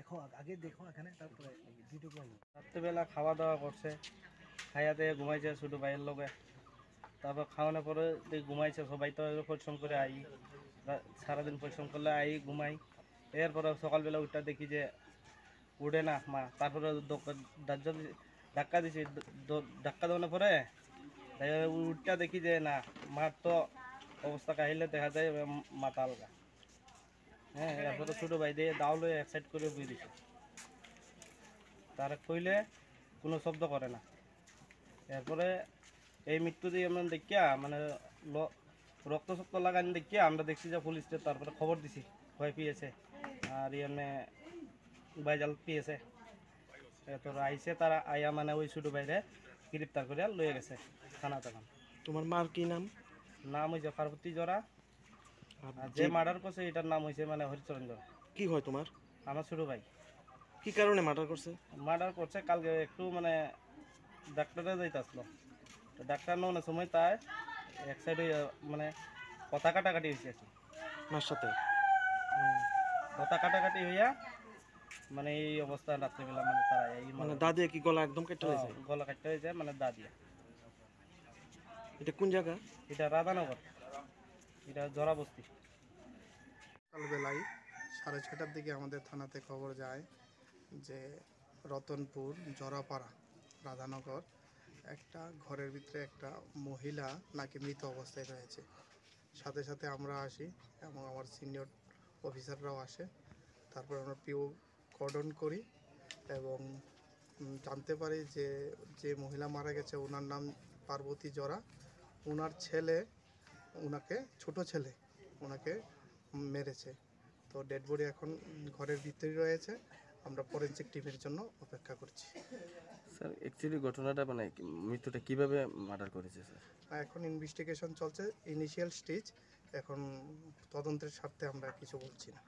দেখো আগে দেখো এখানে, তারপরে ভিডিও করবো। রাত্রিবেলা খাওয়া দাওয়া করছে, খাইয়াতে ঘুমাইছে ছোটো ভাইয়ের লগে। তারপর খাওয়ানোর পরে ঘুমাইছে, সবাই তো পরিশ্রম করে আই, সারাদিন পরিশ্রম করলে আই ঘুমাই। এরপরে সকালবেলা উঠটা দেখি যে উঠে না মা। তারপরে ধাক্কা দিছি, ধাক্কা দেওয়ানোর পরে উঠটা দেখি যে না, মার তো অবস্থা কাহিলে দেখা যায় মাথা আলগা। হ্যাঁ, এরপরে ছোটো ভাই দিয়ে দাও লয়ে এক সাইড করে বুঝে দিছে। তারা কইলে কোনো শব্দ করে না। এরপরে এই মৃত্যু দিয়ে আমরা দেখিয়া মানে রক্ত শক্ত লাগানি দেখিয়া আমরা দেখছি যে পুলিশকে, তারপরে খবর দিছি, ভয় পেয়েছে। আর এমনি বাইজাল পেয়েছে, তোর আইসে তারা আইয়া মানে ওই ছোটো বাইরে গ্রেপ্তার করে লয়ে গেছে থানা তখন। তোমার মার কি নাম? নাম হয়েছে পার্বতী জরা, আর যে মার্ডার করছে এটার নাম হয়েছে মানে হরিচরণ জরা। কি হয় তোমার? আমার ছোটো ভাই। কি কারণে মার্ডার করছে? মার্ডার করছে কালকে একটু মানে ডাক্তারে যাইতে আসলো, তো ডাক্তার নেওয়ার সময় তাই এক সাইডে মানে কথা কাটাকাটি হয়েছে আর কি মার সাথে। কথা কাটাকাটি হইয়া মানে এই অবস্থা রাত্রিবেলা মানে তারা এই মানে দাদি কি গলা একদম কেটে হয়েছে? গলা কাটতে হয়েছে মানে দা দিয়া। এটা কোন জায়গা? এটা রাধানগর, এটা জরাবস্তি। সকালবেলায় 6:30টার দিকে আমাদের থানাতে খবর যায় যে রতনপুর জরাপাড়া রাধানগর একটা ঘরের ভিতরে একটা মহিলা নাকি মৃত অবস্থায় রয়েছে। সাথে সাথে আমরা আসি এবং আমার সিনিয়র অফিসাররাও আসে। তারপর আমরা পিও কর্ডন করি এবং জানতে পারি যে যে মহিলা মারা গেছে ওনার নাম পার্বতী জরা। ওনার ছেলে, ওনাকে ছোট ছেলে ওনাকে মেরেছে। তো ডেড বডি এখন ঘরের ভিতরে রয়েছে, আমরা ফরেনসিক টিমের জন্য অপেক্ষা করছি। স্যার অ্যাকচুয়ালি ঘটনাটা মানে মৃত্যুটা কিভাবে মার্ডার করেছে স্যার? এখন ইনভেস্টিগেশন চলছে, ইনিশিয়াল স্টেজ। এখন তদন্তের স্বার্থে আমরা কিছু বলছি না।